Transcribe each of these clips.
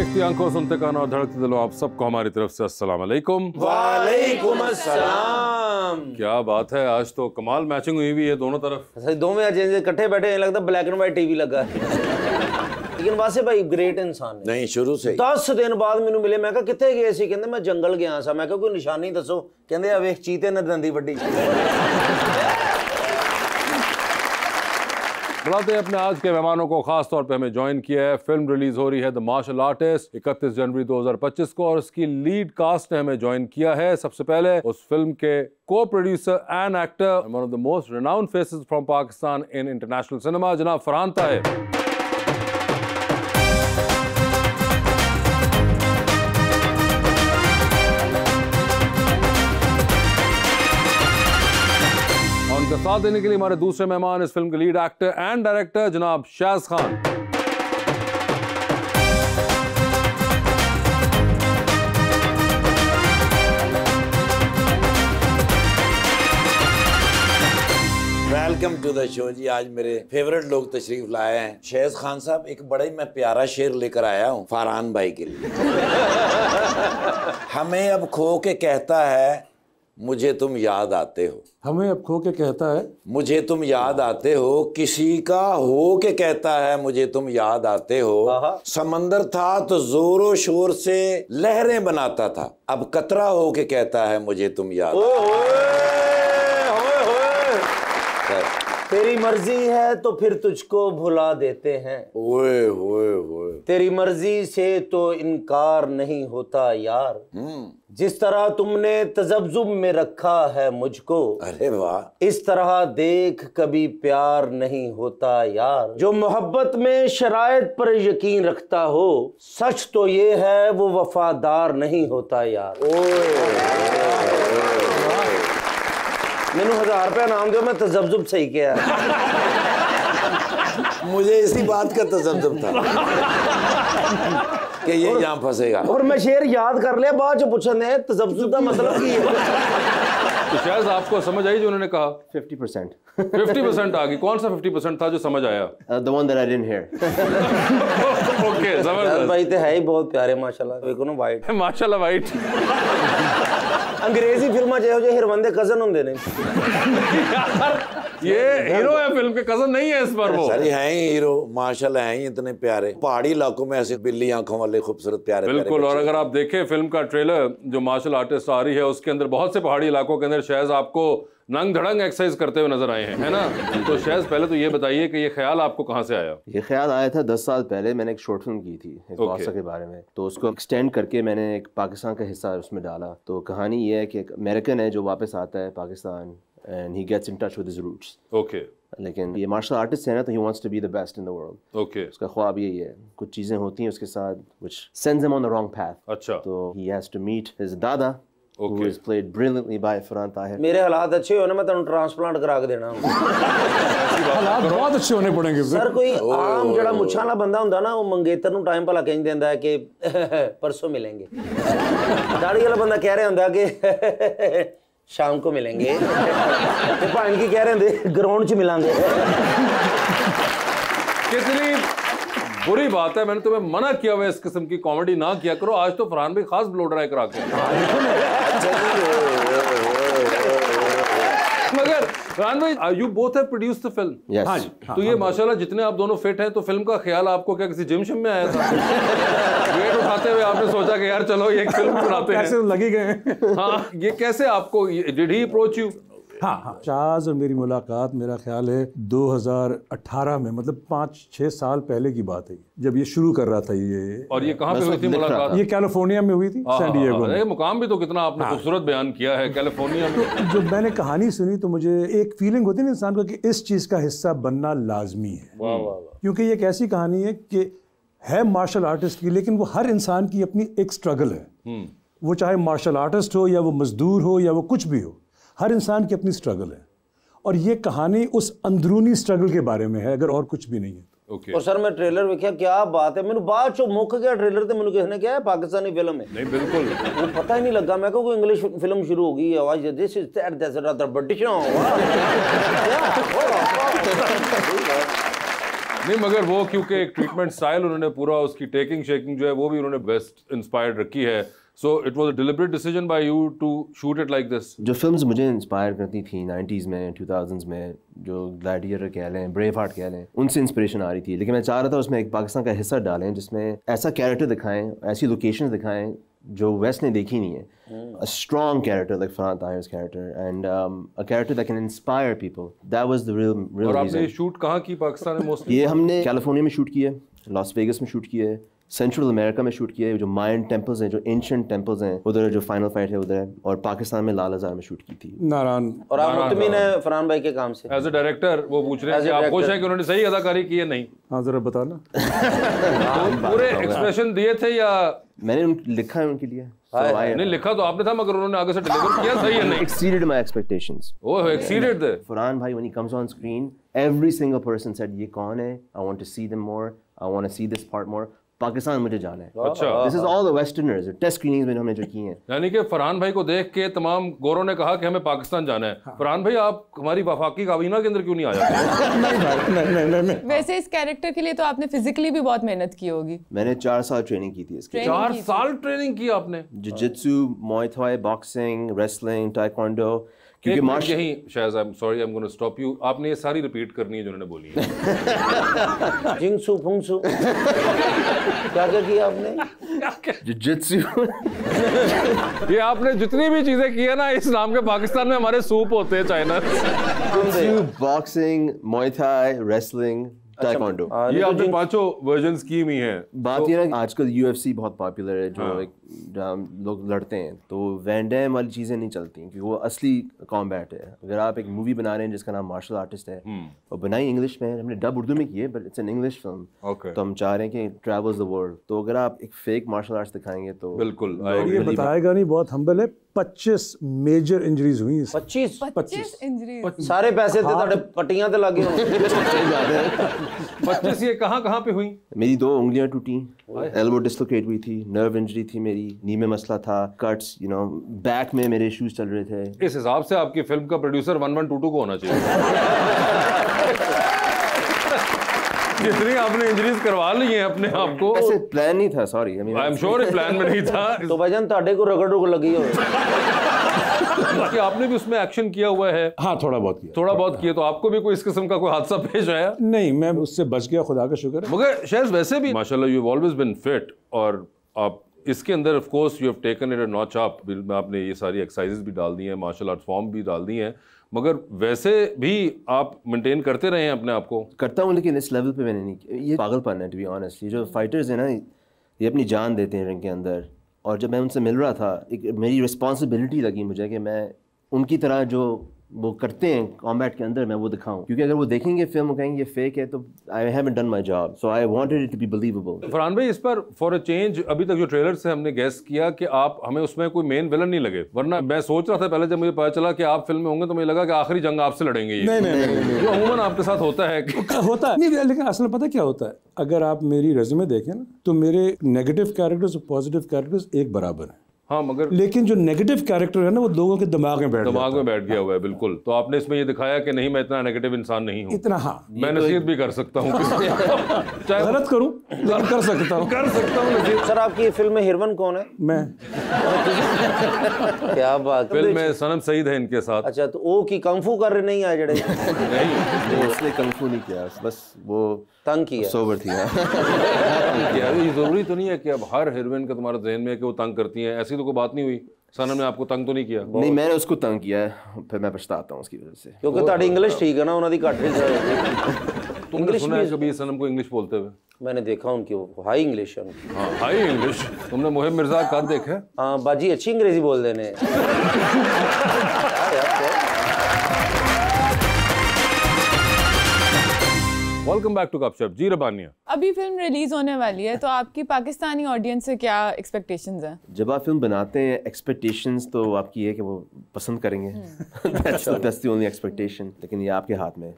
देखती आंखों, सुनते कानों और धड़कते दिलों, आप सबको हमारी तरफ से अस्सलाम वालेकुम। वालेकुम अस्सलाम। क्या बात है, आज तो कमाल मैचिंग हुई हुई है दोनों तरफ। दो में आज इकट्ठे बैठे हैं, लगता ब्लैक एंड व्हाइट टीवी लगा लेकिन वासे भाई ग्रेट इंसान है। नहीं शुरू से 10 दिन बाद मैनू मिले, मैं कहा कितने गए सी, कहते मैं जंगल गया सा। मैं कहा कोई निशानी दसो, कहते आ वेख चीते ने दंदी वड्डी। बुलाते हैं अपने आज के मेहमानों को। खास तौर पे हमें ज्वाइन किया है, फिल्म रिलीज हो रही है द मार्शल आर्टिस्ट 31 जनवरी 2025 को, और उसकी लीड कास्ट ने हमें ज्वाइन किया है। सबसे पहले उस फिल्म के को producer and actor, one of the most renowned faces from Pakistan in international cinema, जनाब फरहान ताहिर। उनका साथ देने के लिए हमारे दूसरे मेहमान, इस फिल्म के लीड एक्टर एंड डायरेक्टर जनाब Shaz Khan. Welcome to the show जी। आज मेरे फेवरेट लोग तशरीफ लाए हैं। शाज़ खान साहब, एक बड़ा ही मैं प्यारा शेर लेकर आया हूँ फरहान भाई के लिए। हमें अब खो के कहता है मुझे तुम याद आते हो। हमें अब खो के कहता है मुझे तुम याद आते हो। किसी का हो के कहता है मुझे तुम याद आते हो। समंदर था तो जोरों शोर से लहरें बनाता था, अब कतरा हो के कहता है मुझे तुम याद। तेरी मर्जी है तो फिर तुझको भुला देते हैं। ओए होए होए। तेरी मर्जी से तो इनकार नहीं होता यार। जिस तरह तुमने तजब्जुब में रखा है मुझको, अरे वाह, इस तरह देख कभी प्यार नहीं होता यार। जो मोहब्बत में शरायत पर यकीन रखता हो, सच तो ये है वो वफादार नहीं होता यार। मैंने 1000 रुपया नाम दो, मैं तजब्जुब सही किया। मुझे इसी बात का तजब्जुब था कि ये यहाँ फंसेगा, और मैं शेर याद कर लिया, बाद जो पूछने तजब्जुब का मतलब की है। तो शायद आपको समझ आई जो उन्होंने कहा? 50%. 50% आ गई। कौन सा 50% था जो समझ आया? The one that I didn't hear. Okay, जबरदस्त भाई तो है ही बहुत प्यारे माशाल्लाह। देखो ना वाइट, माशाल्लाह वाइट। अंग्रेजी फिल्मां जो हीरो दे कजन होंगे ने। ये हीरो है फिल्म के, कजन नहीं है इस बार वो। सर हैं ही हीरो माशाल्लाह, हैं ही इतने प्यारे। पहाड़ी इलाकों में ऐसे बिल्ली आंखों वाले खूबसूरत प्यारे बिल्कुल। और अगर आप देखें फिल्म का ट्रेलर जो मार्शल आर्टिस्ट आ रही है, उसके अंदर बहुत से पहाड़ी इलाकों के अंदर शायद आपको नंग धड़ंग एक्सरसाइज करते हुए नजर आए हैं, है ना? तो शायद पहले तो ये बताइए कि ये ख्याल आपको कहाँ से आया? ये ख्याल आया था 10 साल पहले। मैंने एक शॉर्ट फिल्म की थी एक बादशाह के बारे में, तो उसको एक्सटेंड करके मैंने एक पाकिस्तान का हिस्सा उसमें डाला। तो कहानी ये है कि एक अमेरिकन है जो वापस आता है Pakistan, and he gets in touch with his roots. Okay. लेकिन ये मार्शल आर्टिस्ट है ना, तो he wants to be the best in the world. Okay. उसका ख्वाब यही है। कुछ चीज़ें होती हैं उसके साथ which sends him on the wrong path. अच्छा। तो he has to meet his दादा, who is played brilliantly by Farhan Tahir. मेरे हालात अच्छे हो ना, मैं तुम ट्रांसप्लांट करा के देना। हालात बहुत अच्छे होने पड़ेंगे। सर कोई आम जड़ा मुच्छां वाला बंदा हुंदा ना, वो मंगेतर नूं टाइम भला कह देंदा है कि परसों मिलेंगे। दाढ़ी वाला बंदा कह रहा हुंदा कि शाम को मिलेंगे। ते भाण की कह रहे हुंदे ग्राउंड च मिलांगे। कितनी बुरी बात है, मैंने तुम्हें मना किया हुआ इस किस्म की कॉमेडी ना किया करो। आज तो फरहान भाई खास ब्लो ड्राई करा के। मगर फरहान भाई, you both have produced the film. Yes. हाँ जी। तो ये माशाल्लाह जितने आप दोनों फिट हैं, तो फिल्म का ख्याल आपको क्या किसी जिम शिम में आया था? वेट उठाते हुए आपने सोचा कि यार चलो ये एक फिल्म बनाते हैं? कैसे लगी गए? हाँ, ये कैसे आपको, डिड ही अप्रोच यू? हाँ, शाज़ और मेरी मुलाकात मेरा ख्याल है 2018 में, मतलब 5-6 साल पहले की बात है जब ये शुरू कर रहा था ये। और ये कहाँ पे हुई थी मुलाकात? ये कैलिफोर्निया में हुई थी, सैन डिएगो में। मुकाम भी तो कितना आपने खूबसूरत बयान किया है, कैलिफोर्निया में। तो जब मैंने कहानी सुनी तो मुझे एक फीलिंग होती है ना इंसान को कि इस चीज़ का हिस्सा बनना लाजमी है। क्योंकि ये एक ऐसी कहानी है कि है मार्शल आर्टिस्ट की, लेकिन वो हर इंसान की अपनी एक स्ट्रगल है। वो चाहे मार्शल आर्टिस्ट हो या वो मजदूर हो या वो कुछ भी हो, हर इंसान की अपनी स्ट्रगल है। और ये कहानी उस अंदरूनी स्ट्रगल के बारे में है, अगर और कुछ भी नहीं है। Okay. और सर मैं ट्रेलर देखा, क्या बात है। मैंने बाद चो मुक गया ट्रेलर ते मैंने किसने क्या है पाकिस्तानी फिल्म है। नहीं बिल्कुल वो पता ही नहीं लगा। मैं कोई इंग्लिश फिल्म शुरू हो गई, आवाज this is that that's other British. नहीं मगर वो क्योंकि एक ट्रीटमेंट स्टाइल उन्होंने पूरा उसकी टेकिंग शेकिंग जो है वो भी उन्होंने वेस्ट इंस्पायर्ड रखी है. So it was a deliberate decision by you to shoot it like this. जो फिल्म्स मुझे इंस्पायर करती थी 90s में 2000s में, जो ग्लैडिएटर कह लें, ब्रेव हार्ट कह लें, उनसे इंस्पिरेशन आ रही थी. लेकिन मैं चाह रहा था उसमें एक पाकिस्तान का हिस्सा डालें जिसमें ऐसा कैरेक्टर दिखाएं, ऐसी लोकेशंस दिखाएं जो वेस्ट ने देखी नहीं है. A strong character like Farhan Tahir's character and a character that can inspire people. That was the real और आपने ये शूट कहाँ की पाकिस्तान में मोस्टली? ये हमने कैलिफोर्निया में शूट किया, लॉस वेगस में शूट किया है, सेंट्रल अमेरिका में शूट किया है, जो मायन टेम्पल्स हैं, जो एंशिएंट टेम्पल्स हैं उधर, जो फाइनल फाइट है उधर है, और पाकिस्तान में लाल हज़ार में शूट की थी. नारायण. और आप मुतमिन है फरहान भाई के काम से? एज ए डायरेक्टर वो पूछ रहे हैं कि आप खुश हैं कि उन्होंने सही अदाकारी की है? नहीं. हाँ जरा बताना. पूरे एक्सप्रेशन दिए थे या मैंने लिखा है उनके लिए? नहीं लिखा तो आपने था मगर उन्होंने आगे से डिलीवर किया सही है नहीं? Exceeded my expectations. Oh, exceeded there. Farhan भाई when he comes on screen, every single person said ये कौन है? I want to see them more. I want to see this part more. Pakistan मुझे जाना है. अच्छा. This is all the Westerners. Test screenings में हमने जो की हैं. यानी कि फरहान भाई को देख के तमाम गोरों ने कहा कि हमें पाकिस्तान जाना है. फरहान भाई आप हमारी वफाकी काबीना के अंदर क्यों नहीं आ जाते? नहीं. वैसे इस कैरेक्टर के लिए तो आपने फिजिकली भी बहुत मेहनत की होगी. मैंने 4 साल ट्रेनिंग की थी इसकी. 4 साल ट्रेनिंग की आपने? Jujitsu, muay thai, boxing, wrestling, taekwondo. क्योंकि मार्शल यही शायद I am sorry I am gonna stop you, आपने ये सारी रिपीट करनी है जो उन्होंने बोली है. जिंगसु फुंगसु क्या किया आपने? जिजित्सु. ये आपने जितनी भी चीजें की है ना, इस नाम के पाकिस्तान में हमारे सूप होते हैं China. Boxing, muay thai, wrestling, taekwondo. ये आपने 5 वर्जन्स की हुई हैं. बात ये ना आजकल UFC बहुत पॉपुलर है, जो एक जहाँ लोग लड़ते हैं, तो वैन डैम वाली चीज़ें नहीं चलती क्योंकि वो असली कॉम्बैट है. अगर आप एक मूवी बना रहे हैं जिसका नाम मार्शल आर्टिस्ट है और बनाई इंग्लिश में, हमने डब उर्दू में की है but it's an English film, तो हम चाह रहे हैं कि ट्रैवल्स द वर्ल्ड. तो अगर आप एक फेक मार्शल आर्ट्स दिखाएंगे तो बिल्कुल ये बताएगा नहीं, बहुत हम्बल है. 25 मेजर इंजरीज हुई. 25 इंजरी. सारे पैसे थे ਤੁਹਾਡੇ पट्टियां ਤੇ ਲੱਗੇ हों. 25 ये कहाँ पे हुई? मेरी 2 उंगलियां टूटी, एल्बो डिस्लोकेट हुई थी, नर्व इंजरी थी मेरी, नी में मसला था, कट्स, यू नो, बैक में मेरे इश्यूज चल रहे थे. इस हिसाब से आपकी फिल्म का प्रोड्यूसर 1122 को होना चाहिए. जितनी आपने इंजरीज करवा ली हैं अपने आप को. ऐसे प्लान नहीं था, सॉरी. आई एम श्योर ये प्लान में नहीं था. तो भाईजान ਤੁਹਾਡੇ को रगड़ रुग लगी हो. कि आपने भी उसमें एक्शन किया हुआ है? हाँ थोड़ा बहुत किया. तो आपको भी कोई इस किस्म का कोई हादसा पेश आया? नहीं, मैं उससे बच गया, खुदा का शुक्र है. मगर शायद वैसे भी माशाल्लाह you have always been fit, और आप इसके अंदर of course you have taken it a notch up. आपने ये सारी एक्सरसाइजेस भी डाल दी हैं, मार्शल आर्ट फॉर्म भी डाल दी हैं, मगर वैसे भी आप मेंटेन करते रहे हैं अपने आप को? करता हूँ, लेकिन इस लेवल पे मैंने नहीं. ये पागलपन है टू बी ऑनेस्ट. ये जो फाइटर्स हैं ना, ये अपनी जान देते हैं रिंग के अंदर, और जब मैं उनसे मिल रहा था, एक मेरी रिस्पॉन्सिबिलिटी लगी मुझे कि मैं उनकी तरह जो वो करते हैं कॉम्बैट के अंदर मैं वो दिखाऊं, क्योंकि अगर वो देखेंगे फिल्म कहेंगे ये फेक है, तो I haven't done my job, so I wanted it to be believable. Farhan भाई, इस पर फॉर अ चेंज अभी तक जो ट्रेलर से हमने गेस किया कि आप हमें उसमें कोई मेन विलन नहीं लगे, वरना मैं सोच रहा था पहले जब मुझे पता चला कि आप फिल्म में होंगे तो मुझे लगा कि आखिरी जंग आपसे लड़ेंगे. ये नहीं. जो अमूमन आपके साथ होता है नहीं, लेकिन असल में पता क्या होता है, अगर आप मेरी रेज्यूमे देखें ना, तो मेरे नेगेटिव कैरेक्टर्स और पॉजिटिव कैरेक्टर्स एक बराबर हैं. हाँ, मगर लेकिन जो नेगेटिव कैरेक्टर है ना, वो लोगों के दिमाग में बैठ गया हुआ है. बिल्कुल. तो आपने इसमें ये दिखाया कि नहीं, मैं इतना नेगेटिव इंसान नहीं हूँ. इतना. हाँ, मैं नसीहत भी कर सकता हूँ. चाहे गलत करूँ लेकिन कर सकता हूँ नसीहत. सर आपकी फिल्म में हीरोइन कौन है? मैं. क्या बात. फिल्म में सनम सईद है इनके साथ. अच्छा, तो वो की कंफू कर रहे नहीं आए जड़े? नहीं, उसने कंफू नहीं किया, बस वो तंग किया, सोबर थी. ये जरूरी तो नहीं है कि अब हर हीरोइन का तुम्हारे ज़हन में है कि वो तंग करती हैं, ऐसी तो कोई बात नहीं हुई. सनम ने आपको तंग तो नहीं किया? नहीं, मैंने उसको तंग किया है, फिर मैं पछताता हूँ उसकी वजह से. क्योंकि तुम्हारी इंग्लिश ठीक है ना, उन्होंने घट नहीं. तुमने सुना है कभी सनम को इंग्लिश बोलते हुए? मैंने देखा उनकी, हाई इंग्लिश है उनकी. हाँ, हाई इंग्लिश. तुमने मोहिब मिर्जा कब देखा है? हाँ बाजी, अच्छी अंग्रेजी बोल देने. वेलकम बैक टू गपशप. जी रबानिया, अभी फिल्म रिलीज होने वाली है, तो आपकी पाकिस्तानी ऑडियंस से क्या एक्सपेक्टेशंस हैं? जब आप फिल्म बनाते हैं, एक्सपेक्टेशंस तो आपकी है कि वो पसंद करेंगे. That's the only expectation. लेकिन ये आपके हाथ में है.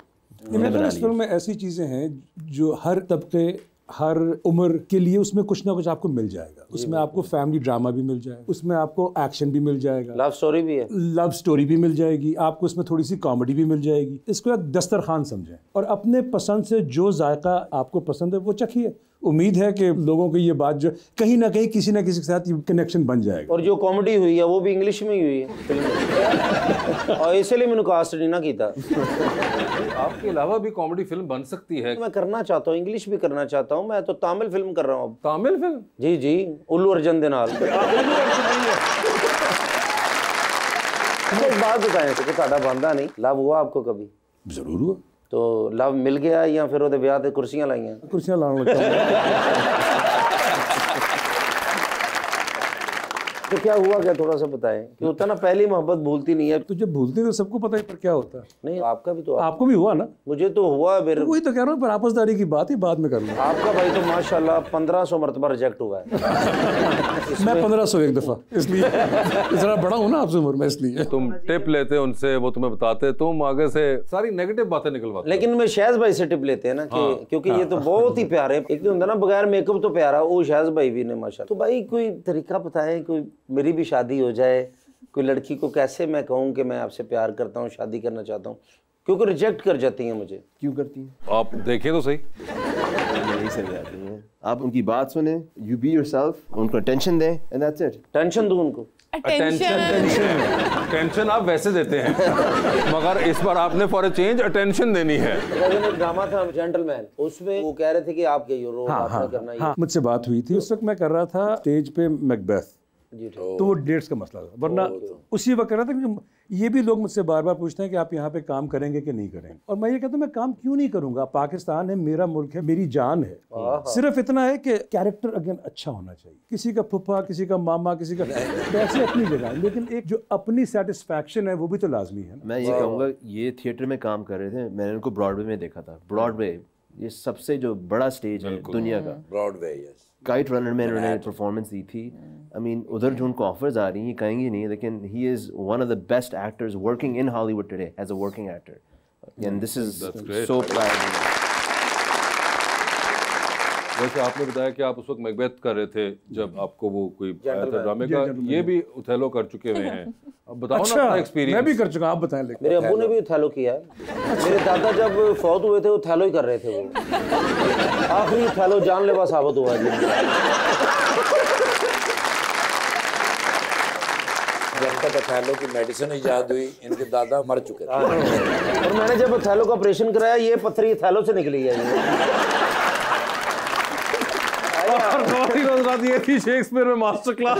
मेरे फिल्म में ऐसी चीज़ें हैं जो हर तबके, हर उम्र के लिए उसमें कुछ ना कुछ आपको मिल जाएगा। उसमें आपको फैमिली ड्रामा भी मिल जाएगा, उसमें आपको एक्शन भी मिल जाएगा, लव स्टोरी भी है, लव स्टोरी भी मिल जाएगी, आपको उसमें थोड़ी सी कॉमेडी भी मिल जाएगी। इसको एक दस्तरखान समझें और अपने पसंद से जो जायका आपको पसंद है वो चखिए। उम्मीद है कि लोगों को ये बात जो कहीं ना कहीं किसी ना किसी के साथ कनेक्शन बन जाएगा। और जो कॉमेडी हुई है वो भी इंग्लिश में ही हुई है फिल्म और इसलिए मैंने कास्ट नहीं ना किया। आपके अलावा भी कॉमेडी फिल्म बन सकती है। मैं करना चाहता हूँ, इंग्लिश भी करना चाहता हूँ। मैं तो तमिल फिल्म कर रहा हूँ अब। तमिल फिल्म? जी जी, उल्लू अर्जुन दे नाल। एक बात बताएं कि ਤੁਹਾਡਾ ਬੰਦਾ नहीं लव हुआ आपको कभी? जरूर हुआ। तो लव मिल गया या फिर ਉਹਦੇ ਵਿਆਹ ਤੇ ਕੁਰਸੀਆਂ ਲਾਈਆਂ? कुर्सियां लाने लगता हूं। तो क्या हुआ, क्या थोड़ा सा बताएं कि होता ना पहली मोहब्बत भूलती नहीं है। तो जब भूलते तो सबको पता है पर क्या होता है। नहीं आपका भी तो आपको भी हुआ ना? मुझे तो हुआ फिर। वही तो कह रहा हूँ, पर आपसदारी की बात ही बाद में कर लो। आपका भाई तो माशाल्लाह 1500 मरतबा रिजेक्ट हुआ है। मैं 1500 एक दफा, इसलिए जरा बड़ा हूँ ना आपसे उम्र में, इसलिए। तुम टिप लेते उनसे, वो तुम्हें बताते, तुम आगे से सारी नेगेटिव बातें निकलवाते। लेकिन मैं शहज भाई से टिप लेते हैं ना कि क्योंकि ये तो बहुत ही प्यारे, एक तो होता ना बगैर मेकअप तो प्यारा, वो शहज भाई भी ने माशाल्लाह। तो भाई कोई तरीका बताएं, कोई मेरी भी शादी हो जाए, कोई लड़की को कैसे मैं कहूँ कि मैं आपसे प्यार करता हूँ, शादी करना चाहता हूँ, क्योंकि रिजेक्ट कर जाती हैं मुझे। क्यों करती हैं? आप देखें तो सही, यही समझ आती हैं। आप उनकी बात सुने, यू बी योरसेल्फ, उनको अटेंशन दें एंड दैट्स इट। टेंशन दूं उनको? टेंशन आप वैसे देते हैं, मगर इस बार आपने फॉर अ चेंज अटेंशन देनी है। एक ड्रामा था जेंटलमैन, उसमें वो कह रहे थे कि आप ये रोल आपने करना है। हाँ, मुझसे बात हुई थी, उस वक्त मैं कर रहा था स्टेज पे मैकबेथ, तो वो डेट्स का मसला था, वरना उसी वक्त कर रहा था। कि ये भी लोग मुझसे बार बार पूछते हैं कि आप यहाँ पे काम करेंगे कि नहीं करेंगे, और मैं ये कहता हूँ मैं काम क्यों नहीं करूंगा। पाकिस्तान है, मेरा मुल्क है, मेरी जान है। सिर्फ इतना है कि कैरेक्टर अगेन अच्छा होना चाहिए। किसी का फुफा, किसी का मामा, किसी का वैसे अपनी जगह, लेकिन एक जो अपनी सेटिस्फैक्शन है वो भी तो लाजमी है। मैं ये कहूँगा, ये थिएटर में काम कर रहे थे, मैंने उनको ब्रॉडवे में देखा था। ब्रॉडवे ये सबसे जो बड़ा स्टेज है दुनिया का। Broadway, yes. काइट रनर में उन्होंने परफॉर्मेंस दी थी। आई मीन उधर जो उनको ऑफर्स आ रही हैं, कहेंगे नहीं, लेकिन he is one of the best actors working in Hollywood today as a working actor, and this is so proud. वैसे आपने बताया कि आप उस वक्त मैकबेथ कर रहे थे जब आपको वो कोई आया था ड्रामे का, ये भी उथेलो कर चुके हुए हैं। अब बताओ ना अपना एक्सपीरियंस। मैं भी कर चुका, आप बताएं। लेकिन मेरे अब्बू ने भी उथेलो किया है। मेरे दादा जब फौत हुए थे उथेलो ही कर रहे थे वो। आखिरी उथेलो जानलेवा साबित हुआ जी। जब तक उथेलो की मेडिसिन इजाद हुई, इनके दादा मर चुके थे। और मैंने जब उथेलो का ऑपरेशन कराया, ये पत्थरी उथेलो से निकली है। और ये थी शेक्सपियर में मास्टर क्लास।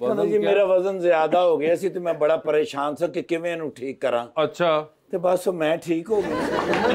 कहना जी मेरा वजन ज्यादा हो गया सी, तो मैं बड़ा परेशान था कि किवें इनू ठीक करा। अच्छा, ते बस मैं ठीक हो गया।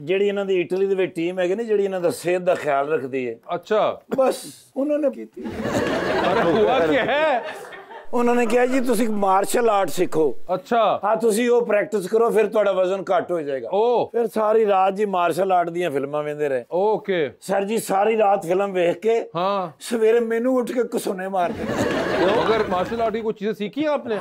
ਜਿਹੜੀ ਇਹਨਾਂ ਦੀ ਇਟਲੀ ਦੇ ਵਿੱਚ ਟੀਮ ਹੈਗੀ ਨਾ, ਜਿਹੜੀ ਇਹਨਾਂ ਦਾ ਸਿਹਤ ਦਾ ਖਿਆਲ ਰੱਖਦੀ ਹੈ, अच्छा, ਬਸ ਉਹਨਾਂ ਨੇ ਕੀਤੀ। अरे हुआ क्या है? ਉਹਨਾਂ ਨੇ ਕਿਹਾ ਜੀ ਤੁਸੀਂ ਮਾਰਸ਼ਲ ਆਰਟ ਸਿੱਖੋ। अच्छा, ਹਾਂ ਤੁਸੀਂ ਉਹ ਪ੍ਰੈਕਟਿਸ ਕਰੋ, ਫਿਰ ਤੁਹਾਡਾ ਵਜ਼ਨ ਘੱਟ ਹੋ ਜਾਏਗਾ। ओ, ਫਿਰ ਸਾਰੀ ਰਾਤ ਜੀ ਮਾਰਸ਼ਲ ਆਰਟ ਦੀਆਂ ਫਿਲਮਾਂ ਵੇਖਦੇ ਰਹੇ ओके, ਸਰ ਜੀ। ਸਾਰੀ ਰਾਤ ਫਿਲਮ ਵੇਖ ਕੇ हाँ। ਸਵੇਰੇ ਮੈਨੂੰ ਉੱਠ ਕੇ ਕਸੂਨੇ मारते। अगर मार्शल आर्ट की कोई चीजें सीखी हैं आपने?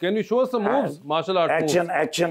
Can you show some moves, martial art moves? Action action.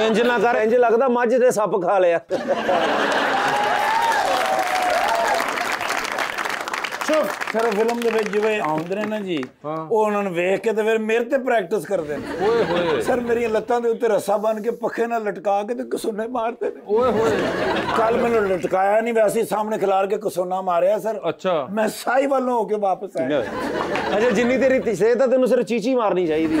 इंज ना कर, इंज लगदा मझ दे सप खा लिया। ਚੁੱਪ ਸਰ ਫਿਲਮ ਦੇ ਵਿੱਚ ਜਿਵੇਂ ਆਉਂਦੇ ਨੇ ਨਾ ਜੀ, ਉਹ ਉਹਨਾਂ ਨੂੰ ਵੇਖ ਕੇ ਤੇ ਫਿਰ ਮੇਰੇ ਤੇ ਪ੍ਰੈਕਟਿਸ ਕਰਦੇ ਨੇ। ओए होए, ਸਰ ਮੇਰੀਆਂ ਲੱਤਾਂ ਦੇ ਉੱਤੇ ਰੱਸਾ ਬੰਨ ਕੇ ਪੱਖੇ ਨਾਲ ਲਟਕਾ ਕੇ ਤੇ ਕਸੂਨੇ ਮਾਰਦੇ ਨੇ। ओए होए, ਕੱਲ ਮੈਨੂੰ ਲਟਕਾਇਆ ਨਹੀਂ, ਵੈਸੇ ਹੀ ਸਾਹਮਣੇ ਖਿਲਾਰ ਕੇ ਕਸੂਨਾ ਮਾਰਿਆ ਸਰ। अच्छा, ਮੈਂ ਸਾਈ ਵੱਲੋਂ ਹੋ ਕੇ ਵਾਪਸ ਆਇਆ। अच्छा जिन्नी तेरी सेहत है तेन सिर्फ चीची मारनी चाहिए।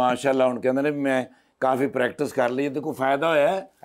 ਮਾਸ਼ਾਅੱਲਾ, ਹੁਣ ਕਹਿੰਦੇ ਨੇ ਮੈਂ ਕਾਫੀ ਪ੍ਰੈਕਟਿਸ ਕਰ ਲਈ ਤੇ ਕੋਈ ਫਾਇਦਾ ਹੋਇਆ ਹੈ।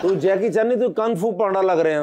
तू जैकी चैन नहीं, तू कंग फू पांडा लग रहे हैं।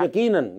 यकीनन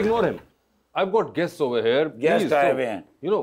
ignore him. I've got guests over here. Guest Please, आए so, हुए हैं। You know,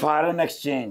फॉरेन एक्सचेंज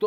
तो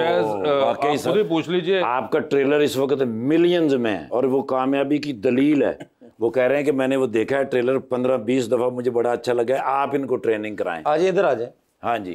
शायद वाकई आप खुद ही पूछ लीजिए। आपका ट्रेलर इस वक्त मिलियंस में है और वो कामयाबी की दलील है। वो कह रहे हैं कि मैंने वो देखा है ट्रेलर 15-20 दफा, मुझे बड़ा अच्छा लगा है, आप इनको ट्रेनिंग कराएं। आज इधर आ जाए। हाँ जी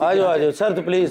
आ जाओ सर, तो प्लीज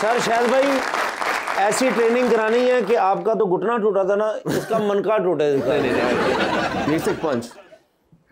सर शायद भाई ऐसी ट्रेनिंग करानी है कि आपका तो घुटना टूटा था ना, इसका मनका टूटे। बेसिक पंच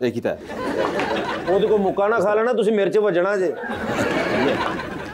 एक ही था। ਉਹਦੇ ਕੋ ਮੁੱਕਾ ਨਾ ਖਾ ਲੈਣਾ, ਤੁਸੀਂ ਮੇਰੇ 'ਚ ਵੱਜਣਾ ਜੇ।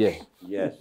ये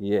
ये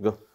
गो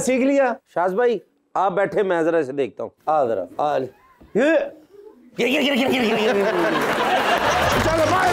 सीख लिया शाज भाई, आप बैठे, मैं जरा इसे देखता हूँ। आ जरा आ ले। ये गिर गिर गिर गिर गिर गिर गिर चलो बाय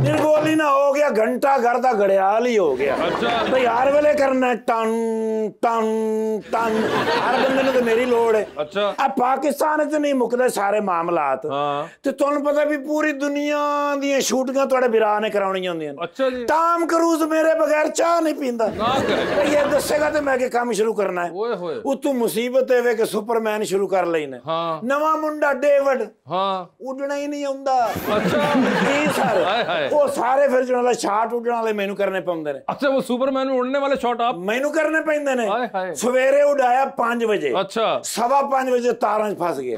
निर्गोली ना हो गया, घंटा घर का घड़ियाल ही हो गया। अच्छा भाई हर वेले करना टन टन टन, हर बंदे ने तो मेरी लोड़ है। अच्छा अब पाकिस्तान च नहीं मुकदे सारे मामलात। हाँ। ते तुहानू पता भी पूरी दुनिया दी शूटिंगां तुहाडे बिरा ने कराउणियां हुंदियां। अच्छा जी, टॉम क्रूज मेरे बगैर चाह नहीं पींदा। ना करे। भाई ये दसेगा ते मैं के काम शुरू करना है। ओए होए। उतों मुसीबत है वे के सुपरमैन शुरू कर लेने। हाँ। नवा मुंडा डेविड हाँ उड़ना ही नहीं आउंदा। अच्छा जी सर, हाय हाय। वो सारे फिर जो शाट उड़ने वाले मैनू करने पाउंदे ने। अच्छा वो सुपरमैन में उड़ने वाले शॉट आप? मैनू करने पैंदे ने। हाय हाय। सवेरे उड़ाया 5 बजे। अच्छा 5:15 बजे तारां 'च फस गए।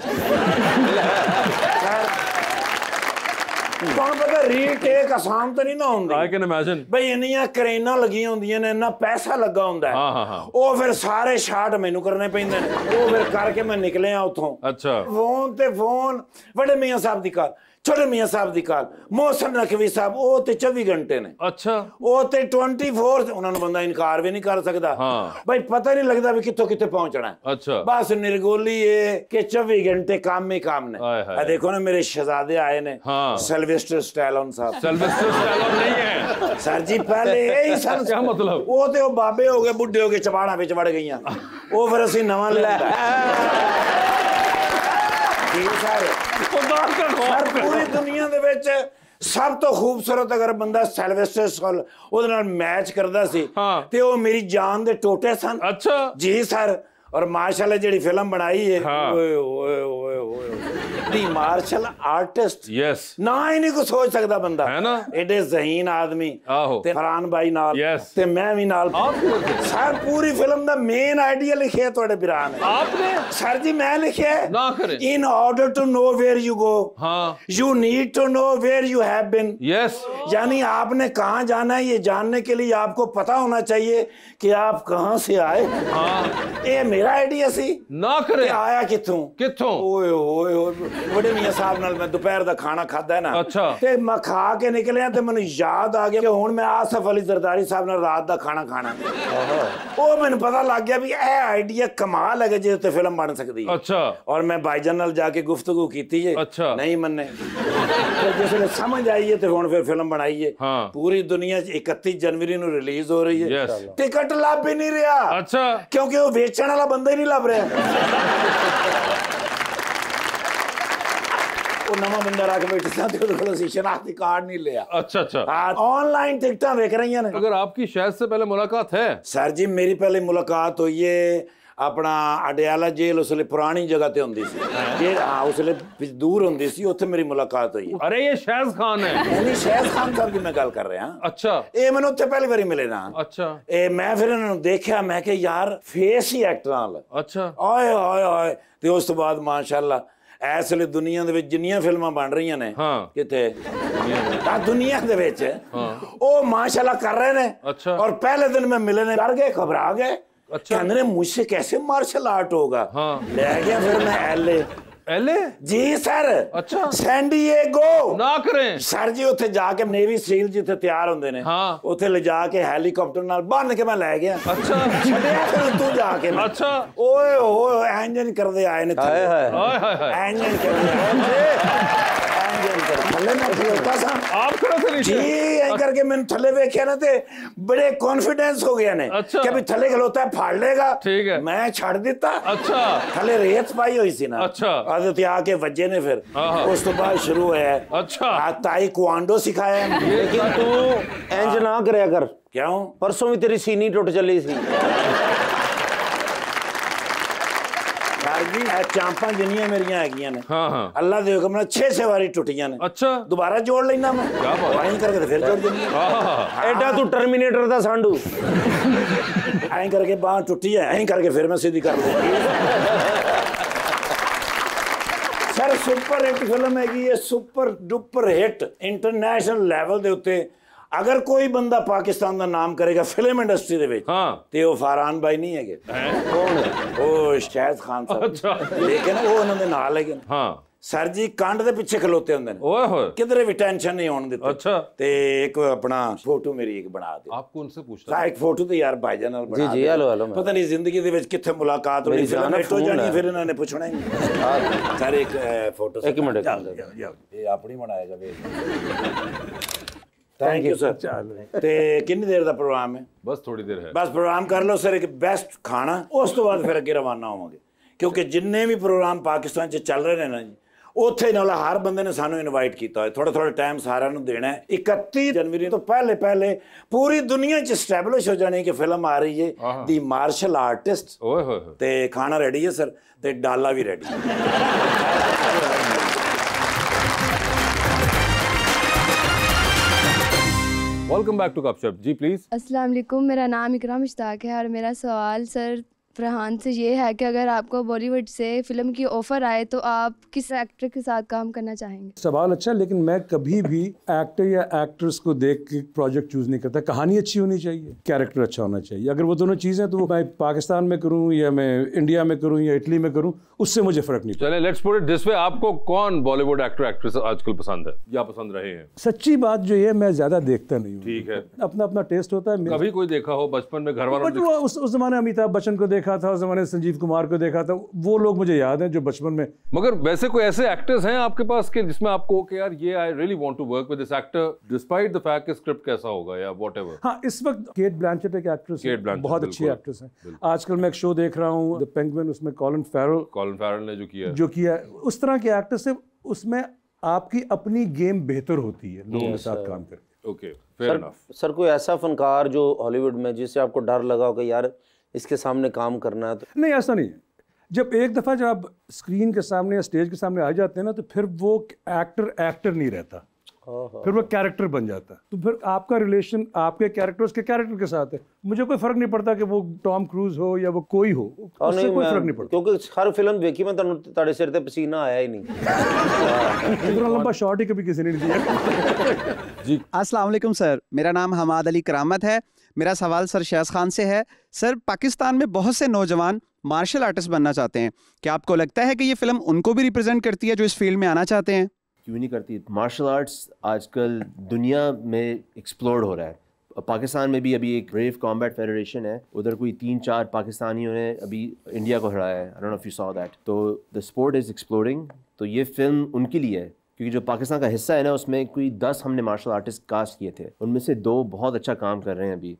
कौन पता रीटेक आसान तो नहीं ना हुंदी। I can imagine. भाई इन्नियां क्रेनां लगियां हुंदियां ने, इन्ना पैसा लगा हुंदा है। हाँ हाँ हाँ। ਉਹ ਫਿਰ ਸਾਰੇ ਸ਼ਾਟ ਮੈਨੂੰ ਕਰਨੇ ਪੈਂਦੇ ਨੇ। ਉਹ ਫਿਰ ਕਰਕੇ ਮੈਂ ਨਿਕਲਿਆ ਉੱਥੋਂ। अच्छा ਫੋਨ ਤੇ ਫੋਨ, ਵੱਡੇ ਮੀਆਂ ਸਾਹਿਬ ਦੀ ਕਾਲ, ਛੋਟੇ ਮੀਆਂ ਸਾਹਿਬ ਦੀ ਕਾਲ, ਮੋਹਸਨ ਨਕਵੀ ਸਾਹਿਬ, ਉਹ ਤੇ 24 ਘੰਟੇ ਨੇ। अच्छा ਉਹ ਤੇ 24 ਉਹਨਾਂ ਨੂੰ ਬੰਦਾ ਇਨਕਾਰ ਵੀ ਨਹੀਂ ਕਰ ਸਕਦਾ। ਹਾਂ। ਭਾਈ ਪਤਾ ਨਹੀਂ ਲੱਗਦਾ ਵੀ ਕਿੱਥੋਂ ਕਿੱਥੇ ਪਹੁੰਚਣਾ ਹੈ। अच्छा बस निर्गोली है कि 24 घंटे काम ही काम ने। हाय हाय। देखो ना मेरे शहजादे आए ने। हाँ। सिल्वेस्टर स्टैलोन साहब। सिल्वेस्टर स्टैलोन नहीं है सर जी पहले यही सन। क्या मतलब? वो तो बाबे हो गए, बुढ़े हो गए, चबाड़ा विच वड़ गईयां। वो फिर ਅਸੀਂ ਨਵਾਂ ਲਿਆਂਦਾ। ਜੀ ਸਰ, ਸਰ ਪੂਰੀ ਦੁਨੀਆ ਦੇ ਵਿੱਚ ਸਭ ਤੋਂ ਖੂਬਸੂਰਤ ਅਗਰ ਬੰਦਾ ਸਿਲਵੈਸਟਰ ਸਟੈਲੋਨ ਉਹਦੇ ਨਾਲ ਮੈਚ ਕਰਦਾ ਸੀ ਹਾਂ। ਤੇ ਉਹ ਮੇਰੀ ਜਾਨ ਦੇ ਟੋਟੇ ਸਨ। अच्छा ਜੀ ਸਰ, और माशाल्लाह जेडी फिल्म बनाई है, हाँ। ओए ओए ओए ओए दी मार्शल आर्टिस्ट यस ना ही नहीं को सोच सकता बंदा है ना? एडे ज़हीन आदमी आहो। ते फरहान भाई नाल Yes। ते मैं भी नाल। आप किधर थे? सर पूरी फिल्म दा मेन आइडिया लिखे है तोड़े बिरा ने। आपने? सर जी मैं लिखे है। ना करें। In order to know where you go हाँ you need to know where you have been. Yes यानी आपने कहाँ जाना है ये जानने के लिए आपको पता होना चाहिए कि आप कहाँ से आए। हाँ ये मेरा आइडिया सी। ना करे। ਤੇ ਆਇਆ ਕਿੱਥੋਂ? कित्थों? ਓਏ ਓਏ ਓਏ, ਵੱਡੇ ਮੀਆਂ ਸਾਹਿਬ ਨਾਲ ਮੈਂ ਦੁਪਹਿਰ ਦਾ ਖਾਣਾ ਖਾਦਾ ਹੈ ਨਾ। ਅੱਛਾ। ਤੇ ਮੈਂ ਖਾ ਕੇ ਨਿਕਲਿਆ ਤੇ ਮੈਨੂੰ ਯਾਦ ਆ ਗਿਆ ਕਿ ਹੁਣ ਮੈਂ ਆਸਫ ਅਲੀ ਜ਼ਰਦਾਰੀ ਸਾਹਿਬ ਨਾਲ ਰਾਤ ਦਾ ਖਾਣਾ ਖਾਣਾ। ਉਹ ਮੈਨੂੰ ਪਤਾ ਲੱਗ ਗਿਆ ਵੀ ਇਹ ਆਈਡੀਆ ਕਮਾਲ ਹੈ ਜਿਹਦੇ ਤੇ ਫਿਲਮ ਬਣ ਸਕਦੀ ਹੈ। अच्छा ਔਰ ਮੈਂ ਭਾਈਜਾਨ ਨਾਲ ਜਾ ਕੇ ਗੁਫ਼ਤਗੂ ਕੀਤੀ ਹੈ। ਅੱਛਾ। ਨਹੀਂ ਮੰਨੇ। ਤੇ ਜਿਸ ਵੇਲੇ ਸਮਝ ਆਈ ਹੈ ਤੇ ਹੁਣ ਫਿਰ ਫਿਲਮ ਬਣਾਈ ਹੈ। ਹਾਂ। ਪੂਰੀ ਦੁਨੀਆ 'ਚ 31 ਜਨਵਰੀ ਨੂੰ ਰਿਲੀਜ਼ ਹੋ ਰਹੀ ਹੈ। Yes। ਟਿਕਟ ਲੱਭ ਹੀ ਨਹੀਂ ਰਿਹਾ। अच्छा ਕਿਉਂਕਿ ਉਹ ਵੇਚਣ ਵਾਲਾ ਬੰਦਾ ਹੀ ਨਹੀਂ ਲੱਭ ਰਿਹਾ। ਉਹ ਨਵਾਂ ਬੰਦਾ ਰੱਖ ਬੈਠਾ ਸੀ ਤੇ ਉਹਦੇ ਕੋਲ ਅਸੀਂ ਸ਼ਨਾਖਤੀ ਕਾਰਡ ਨਹੀਂ ਲਿਆ। अच्छा अच्छा ਹਾਂ ਆਨਲਾਈਨ ਟਿਕਟਾਂ ਵੇਖ ਰਹੀਆਂ ਨੇ। अगर आपकी शायद से पहले मुलाकात है? ਸਰ ਜੀ ਮੇਰੀ ਪਹਿਲੇ ਮੁਲਾਕਾਤ ਹੋਈ ਹੈ ਆਪਣਾ ਅਡਿਆਲਾ ਜੇਲ੍ਹ, ਉਸ ਵੇਲੇ ਪੁਰਾਣੀ ਜਗ੍ਹਾ ਤੇ ਹੁੰਦੀ ਸੀ ਜੇ। ਹਾਂ ਉਸ ਵੇਲੇ ਦੂਰ ਹੁੰਦੀ ਸੀ, ਉੱਥੇ ਮੇਰੀ ਮੁਲਾਕਾਤ ਹੋਈ। अरे ये शहज खान है। ਨਹੀਂ ਸ਼ਹਿਦ ਖਾਨ ਸਾਹਿਬ ਦੀ ਮੈਂ ਗੱਲ ਕਰ ਰਿਹਾ। अच्छा ਇਹ ਮੈਨੂੰ ਉੱਥੇ ਪਹਿਲੀ ਵਾਰੀ ਮਿਲੇ ਨਾ। अच्छा ਇਹ ਮੈਂ ਫਿਰ ਇਹਨਾਂ ਨੂੰ ਦੇਖਿਆ, ਮੈਂ ਕਿਹਾ ਯਾਰ ਫੇਸ ਹੀ ਐਕਟਰ ਨਾਲ। अच्छा ਆਏ ਆਏ ਆਏ। ਤੇ ਉਸ ਤੋਂ ਬਾਅਦ ਮਾਸ਼ਾਅੱਲਾ ਇਸ ਵੇਲੇ ਦੁਨੀਆ ਦੇ ਵਿੱਚ ਜਿੰਨੀਆਂ ਫਿਲਮਾਂ ਬਣ ਰਹੀਆਂ ਨੇ। ਹਾਂ। ਕਿੱਥੇ ਆ ਦੁਨੀਆ ਦੇ ਵਿੱਚ ਉਹ ਮਾਸ਼ਾਅੱਲਾ ਕਰ ਰਹੇ ਨੇ। अच्छा। और पहले दिन में मिले ने डर गए, घबरा गए। अच्छा। कहने मुझसे कैसे मार्शल आर्ट होगा। हाँ। ले गया फिर मैं LA एले जी सर। अच्छा। सैंडिएगो ना करें सर जी, ਉੱਥੇ ਜਾ ਕੇ ਨੇਵੀ ਸੀਲ ਜਿੱਥੇ ਤਿਆਰ ਹੁੰਦੇ ਨੇ, ਹਾਂ। ਉੱਥੇ ਲਿਜਾ ਕੇ ਹੈਲੀਕਾਪਟਰ ਨਾਲ ਬੰਨ ਕੇ ਮੈਂ ਲੈ ਗਿਆ। ਅੱਛਾ। ਛੱਡਿਆ ਫਿਰ ਤੂੰ ਜਾ ਕੇ ਨਾ। ਅੱਛਾ। ਓਏ ਹੋਏ ਇੰਜਨ ਕਰਦੇ ਆਏ ਨੇ ਹਾਏ ਹਾਏ हाय हाय हाय ਇੰਜਨ ਕਰਦੇ ਥੱਲੇ ਮੈਂ ਖਲੋਤਾ ਸਾਂ आप खड़े थे नीचे ਜੀ, ਐਂ ਕਰਕੇ ਮੈਨੂੰ ਥੱਲੇ ਵੇਖਿਆ ਨਾ ਤੇ ਬੜੇ ਕੌਨਫੀਡੈਂਸ ਹੋ ਗਿਆ ਨੇ ਅੱਛਾ। ਕਿ ਵੀ ਥੱਲੇ ਖਲੋਤਾ ਫੜ ਲੇਗਾ। ਠੀਕ ਹੈ। ਮੈਂ ਛੱਡ ਦਿੱਤਾ। अच्छा ਥੱਲੇ ਰੇਤ ਪਾਈ ਹੋਈ ਸੀ ਨਾ। ਅੱਛਾ। ਆਦੇ ਤੇ ਆ ਕੇ ਵੱਜੇ ਨੇ ਫਿਰ। ਆਹਾ। ਉਸ ਤੋਂ ਬਾਅਦ ਸ਼ੁਰੂ ਹੋਇਆ अच्छा ਤਾਈਕਵਾਂਡੋ ਸਿਖਾਇਆ। लेकिन तू इंज ना करया कर, ਕਿਉਂ? परसों भी तेरी सीनी टुट चली सी। ਸਰ ਜੀ ਇਹ ਚਾਂਪਾਂ ਜਿੰਨੀਆਂ ਮੇਰੀਆਂ ਹੈਗੀਆਂ ਨੇ, हाँ हाँ ਅੱਲਾ ਦੇ ਹੁਕਮ ਨਾਲ 6 ਵਾਰੀ ਟੁੱਟੀਆਂ ਨੇ। अच्छा ਦੁਬਾਰਾ ਜੋੜ ਲੈਣਾ ਮੈਂ। ਕਿਆ ਬਾਤ। ਐਂ ਕਰਕੇ ਤੇ ਫਿਰ ਜੋੜ ਦਿੰਦੀ। हाँ एडा तू टर्मिनेटर दा सांडू। ਐਂ ਕਰਕੇ ਬਾਂਹ ਟੁੱਟੀ ਹੈ, ਐਂ ਕਰਕੇ ਫਿਰ ਮੈਂ ਸਿੱਧੀ ਕਰ ਦਿੱਤੀ। ਸਰ ਸੁਪਰ ਹਿੱਟ ਫਿਲਮ ਹੈਗੀ ਹੈ, super duper hit international level ਦੇ ਉੱਤੇ। ਅਗਰ ਕੋਈ ਬੰਦਾ ਪਾਕਿਸਤਾਨ ਦਾ ਨਾਮ ਕਰੇਗਾ ਫਿਲਮ ਇੰਡਸਟਰੀ ਦੇ ਵਿੱਚ, हाँ ਤੇ ਉਹ ਫਾਰਾਨ ਬਾਈ ਨਹੀਂ ਹੈਗੇ। कौन है? ਉਹ ਸ਼ਾਹਿਦ ਖਾਨ ਸਾਹਿਬ। अच्छा ਲੇਕਿਨ ਉਹ ਉਹਨਾਂ ਦੇ ਨਾਲ ਹੈਗੇ। हाँ ਸਰ ਜੀ ਕੰਡ ਦੇ ਪਿੱਛੇ ਖਲੋਤੇ ਹੁੰਦੇ ਨੇ, ओए होए ਕਿਧਰੇ ਵੀ ਟੈਨਸ਼ਨ ਨਹੀਂ ਹੋਣ ਦਿੱਤੀ। अच्छा ਤੇ ਇੱਕ ਆਪਣਾ ਫੋਟੋ ਮੇਰੀ ਇੱਕ ਬਣਾ ਦੇ। आपको उनसे पूछना ਇੱਕ ਫੋਟੋ ਤੇ ਯਾਰ ਭਾਈਜਾਨ ਨਾਲ ਬਣਾ जी ਦੇ। Hello hello. ਪਤਾ ਨਹੀਂ ਜ਼ਿੰਦਗੀ ਦੇ ਵਿੱਚ ਕਿੱਥੇ ਮੁਲਾਕਾਤ ਹੋਣੀ, ਮੇਰੀ ਫਿਲਮ ਜਾਨ ਹਿੱਟ ਹੋ ਫੋਨ ਜਾਣੀ, ਹੈ। ਫਿਰ ਇਹਨਾਂ ਨੇ ਪੁੱਛਣਾ ਹੀ ਨਹੀਂ। ਸਰ ਇੱਕ ਫੋਟੋ एक मिनट ਇਹ ਆਪਣੀ ਬਣਾਏਗਾ ਵੇ। Thank you sir. ਤੇ ਕਿੰਨੀ ਦੇਰ ਦਾ ਪ੍ਰੋਗਰਾਮ ਹੈ? बस थोड़ी देर है ਬਸ ਪ੍ਰੋਗਰਾਮ ਕਰ ਲਓ ਸਰ, ਇੱਕ ਬੈਸਟ ਖਾਣਾ, ਉਸ ਤੋਂ ਬਾਅਦ ਫਿਰ ਅੱਗੇ ਰਵਾਨਾ ਹੋਵਾਂਗੇ। ਕਿਉਂਕਿ ਜਿੰਨੇ ਵੀ ਪ੍ਰੋਗਰਾਮ ਪਾਕਿਸਤਾਨ 'ਚ ਚੱਲ ਰਹੇ ਨੇ ਨਾ ਜੀ, ਉੱਥੇ ਨਾਲ ਹਰ ਬੰਦੇ ਨੇ ਸਾਨੂੰ ਇਨਵਾਈਟ ਕੀਤਾ ਹੋਇਆ। ਥੋੜਾ ਥੋੜਾ ਟਾਈਮ ਸਾਰਿਆਂ ਨੂੰ ਦੇਣਾ ਹੈ। 31 ਜਨਵਰੀ ਤੋਂ ਪਹਿਲੇ ਪੂਰੀ ਦੁਨੀਆ 'ਚ ਸਟੈਬਲਿਸ਼ ਹੋ ਜਾਣੀ ਕਿ ਫਿਲਮ ਆ ਰਹੀ ਹੈ ਦੀ ਮਾਰਸ਼ਲ ਆਰਟਿਸਟ। ओए होए होए ਤੇ ਖਾਣਾ ਰੈਡੀ ਹੈ ਸਰ, ਤੇ ਡਾਲਾ ਵੀ ਰੈਡੀ ਹੈ। वेलकम बैक टू गपशप जी प्लीज अस्सलाम वालेकुम, मेरा नाम इकराम मुश्ताक है और मेरा सवाल सर फरहान से ये है कि अगर आपको बॉलीवुड से फिल्म की ऑफ़र आए तो आप किस एक्टर के साथ काम करना चाहेंगे? सवाल अच्छा, लेकिन मैं कभी भी एक्टर या एक्ट्रेस को देख के प्रोजेक्ट चूज नहीं करता। कहानी अच्छी होनी चाहिए, कैरेक्टर अच्छा होना चाहिए। अगर वो दोनों चीज़ें तो मैं पाकिस्तान में करूँ या मैं इंडिया में करूँ या इटली में करूँ, उससे मुझे फर्क नहीं पड़ता। चले let's put it this way, आपको कौन बॉलीवुड एक्टर एक्ट्रेस आजकल पसंद है या पसंद रहे हैं? सच्ची बात जो है, मैं ज्यादा देखता नहीं हूँ। ठीक है। अपना अपना टेस्ट होता है। कभी कोई देखा हो बचपन में घर वालों बट वो उस जमाने अमिताभ बच्चन को देखा था, उस जमाने संजीव कुमार को देखा था, वो लोग मुझे याद हैं जो बचपन में। मगर वैसे कोई ऐसे एक्टर्स हैं आपके पास के जिसमें आपको कि यार ये I really want to work with this actor despite the fact कि स्क्रिप्ट कैसा होगा या व्हाटएवर? हाँ, इस वक्त केट ब्लैंचेट एक एक्ट्रेस केट ब्लैंचेट बहुत अच्छी बिल्कुल, एक्ट्रेस है। आजकल मैं एक शो देख रहा हूँ द पेंगुइन, उसमें कॉलिन फैरल ने जो किया है, उस तरह के एक्टर से उसमें आपकी अपनी गेम बेहतर होती है लोगों के साथ काम करके। Okay fair enough. सर कोई ऐसा फनकार जो हॉलीवुड में जिससे आपको डर लगा हो कि यार इसके सामने काम करना है? तो नहीं, ऐसा नहीं है। जब एक दफ़ा जब आप स्क्रीन के सामने या स्टेज के सामने आ जाते हैं ना, तो फिर वो एक्टर नहीं रहता, फिर वो कैरेक्टर बन जाता है। तो फिर आपका रिलेशन आपके कैरेक्टर उसके कैरेक्टर के साथ है। मुझे कोई फर्क नहीं पड़ता कि वो टॉम क्रूज हो या वो कोई हो, उससे कोई फर्क नहीं पड़ता। क्योंकि हर फिल्म देखी मैं ताड़े सिर ते पसीना आया ही नहीं। इतना लंबा शॉट ही कभी किसी ने नहीं दिया। जी अस्सलाम वालेकुम सर, मेरा नाम हमाद अली करामत है। मेरा सवाल सर शहज़ खान से है। सर, पाकिस्तान में बहुत से नौजवान मार्शल आर्टिस्ट बनना चाहते हैं, क्या आपको लगता है कि ये फिल्म उनको भी रिप्रेजेंट करती है जो इस फील्ड में आना चाहते हैं? क्यों नहीं करती? मार्शल आर्ट्स आजकल दुनिया में एक्सप्लोर हो रहा है। पाकिस्तान में भी अभी एक ब्रेव कॉम्बैट फेडरेशन है, उधर कोई 3-4 पाकिस्तानियों ने अभी इंडिया को हराया है। I don't know if you saw that. तो द स्पोर्ट इज़ एक्सप्लोरिंग। तो ये फिल्म उनके लिए है, क्योंकि जो पाकिस्तान का हिस्सा है ना, उसमें कोई 10 हमने मार्शल आर्टिस्ट कास्ट किए थे, उनमें से 2 बहुत अच्छा काम कर रहे हैं अभी,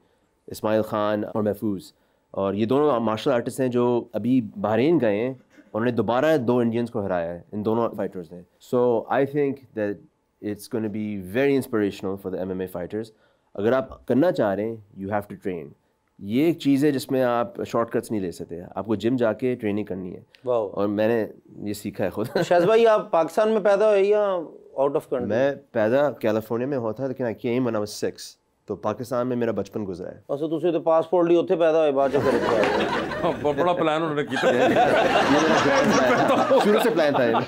इस्माइल खान और महफूज। और ये दोनों मार्शल आर्टिस्ट हैं जो अभी बहरीन गए हैं, उन्होंने दोबारा 2 इंडियंस को हराया है, इन दोनों फाइटर्स ने। So I think that it's going to be very inspirational for the MMA fighters. अगर आप करना चाह रहे हैं, यू हैव टू ट्रेन। ये एक चीज़ है जिसमें आप शॉर्टकट्स नहीं ले सकते, आपको जिम जाके ट्रेनिंग करनी है। और मैंने ये सीखा है खुद। शहज़ भाई, आप पाकिस्तान में पैदा हुए या आउट ऑफ कंट्री? मैं पैदा कैलिफोर्निया में हुआ था, लेकिन आई केम व्हेन आई वाज 6, तो पाकिस्तान में मेरा बचपन गुजरा है। अच्छा, तुसी तो पासपोर्ट लिए उत्थे पैदा हुए, बाद फिर इत्थे आए। बड़ा प्लान उन्होंने किया। शुरू से प्लान था ये।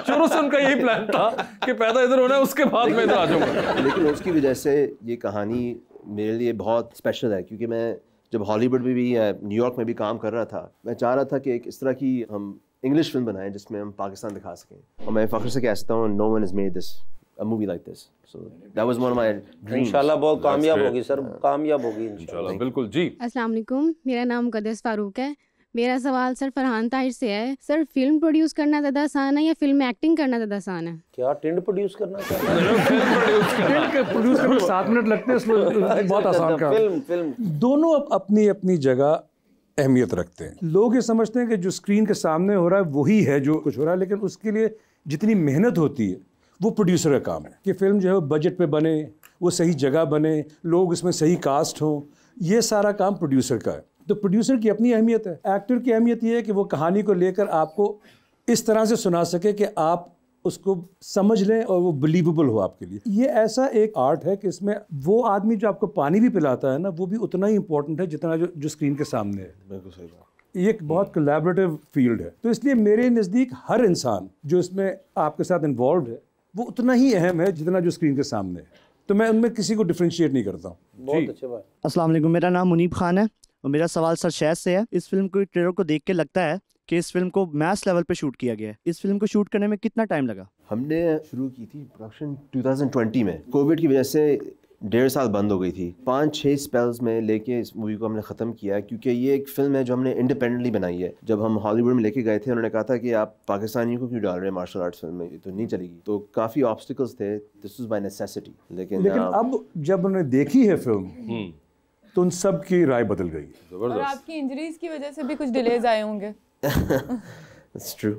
शुरू से उनका यही प्लान था कि पैदा इधर होना है, उसके बाद मैं इधर आ जाऊंगा। लेकिन उसकी वजह से ये कहानी मेरे लिए बहुत स्पेशल है, क्योंकि मैं जब हॉलीवुड में भी न्यूयॉर्क में भी काम कर रहा था, मैं चाह रहा था कि एक इस तरह की हम इंग्लिश फिल्म बनाएं जिसमें हम पाकिस्तान दिखा सकें। और मैं फ़ख्र से कह सकता हूँ no one has made this a movie like this, so that was one of my dreams. इंशाल्लाह बहुत कामयाब होगी सर, कामयाब होगी इंशाल्लाह। बिल्कुल जी। अस्सलाम वालेकुम, मेरा नाम मुक़द्दस फ़ारूक है। मेरा सवाल सर फरहान ताहिर से है। सर फिल्म प्रोड्यूस करना ज़्यादा आसान है या फिल्म में एक्टिंग करना ज़्यादा आसान है? क्या टिंड प्रोड्यूस करना प्रोड्यूस करने में 7 मिनट लगते हैं, इसमें बहुत आसान काम। फिल्म दोनों अपनी अपनी जगह अहमियत रखते हैं। लोग ये समझते हैं कि जो स्क्रीन के सामने हो रहा है वही है जो कुछ हो रहा है, लेकिन उसके लिए जितनी मेहनत होती है वो प्रोड्यूसर का काम है कि फिल्म जो है बजट पे बने, वो सही जगह बने, लोग इसमें सही कास्ट हों, ये सारा काम प्रोड्यूसर का है। तो प्रोड्यूसर की अपनी अहमियत है। एक्टर की अहमियत ये है कि वो कहानी को लेकर आपको इस तरह से सुना सके कि आप उसको समझ लें और वो बिलीवेबल हो आपके लिए। ये ऐसा एक आर्ट है कि इसमें वो आदमी जो आपको पानी भी पिलाता है ना, वो भी उतना ही इंपॉर्टेंट है जितना जो स्क्रीन के सामने है। बिल्कुल सही बात। ये एक बहुत कोलैबोरेटिव फील्ड है, तो इसलिए मेरे नज़दीक हर इंसान जो इसमें आपके साथ इन्वॉल्व है वो उतना ही अहम है जितना जो स्क्रीन के सामने है। तो मैं उनमें किसी को डिफ्रेंशिएट नहीं करता हूँ। बहुत अच्छी बात। अस्सलाम वालेकुम, मेरा नाम मुनीब खान है और मेरा सवाल सर शैद से है। इस फिल्म को ट्रेलर को देख के लगता है कि इस फिल्म को मैस लेवल पे शूट किया गया है। इस फिल्म को शूट करने में कितना टाइम लगा? हमने शुरू की थी प्रोडक्शन 2020 में। कोविड की वजह से 1.5 साल बंद हो गई थी। 5-6 स्पेल्स में लेके इस मूवी को हमने ख़त्म किया, क्योंकि ये एक फ़िल्म है जो हमने इंडिपेंडेंटली बनाई है। जब हम हॉलीवुड में लेके गए थे, उन्होंने कहा था कि आप पाकिस्तानियों को क्यों डाल रहे हैं मार्शल आर्ट्स फिल्म में, ये तो नहीं चलेगी। तो काफ़ी ऑब्स्टिकल्स थे, दिस वाज बाय नेसेसिटी। लेकिन अब जब उन्होंने देखी है फिल्म तो उन सब की राय बदल गई। और आपकी इंजरीज की वजह से भी कुछ डिलेज आए होंगे। It's true.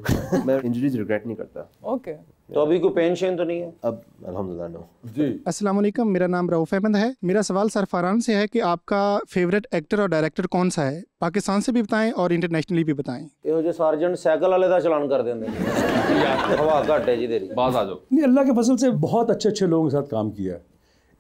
मैं इंजरीज रिग्रेट नहीं करता। ओके। तो अभी कोई पेन शेन तो नहीं है? अब अल्हम्दुलिल्लाह नो। जी। अस्सलाम वालेकुम, मेरा नाम रऊफ अहमद है। मेरा सवाल सरफरान से है कि आपका फेवरेट एक्टर और डायरेक्टर कौन सा है? पाकिस्तान से भी बताएं और इंटरनेशनली भी बताएं। ਇਹੋ ਜਿਹੇ ਸਰਜਨ ਸਾਈਕਲ ਵਾਲੇ ਦਾ ਚਲਾਨ ਕਰ ਦਿੰਦੇ ਹਵਾ ਘੱਟ है जी तेरी। बाज आ जाओ। नहीं, अल्लाह के फजल से बहुत अच्छे अच्छे लोगों के साथ काम किया है,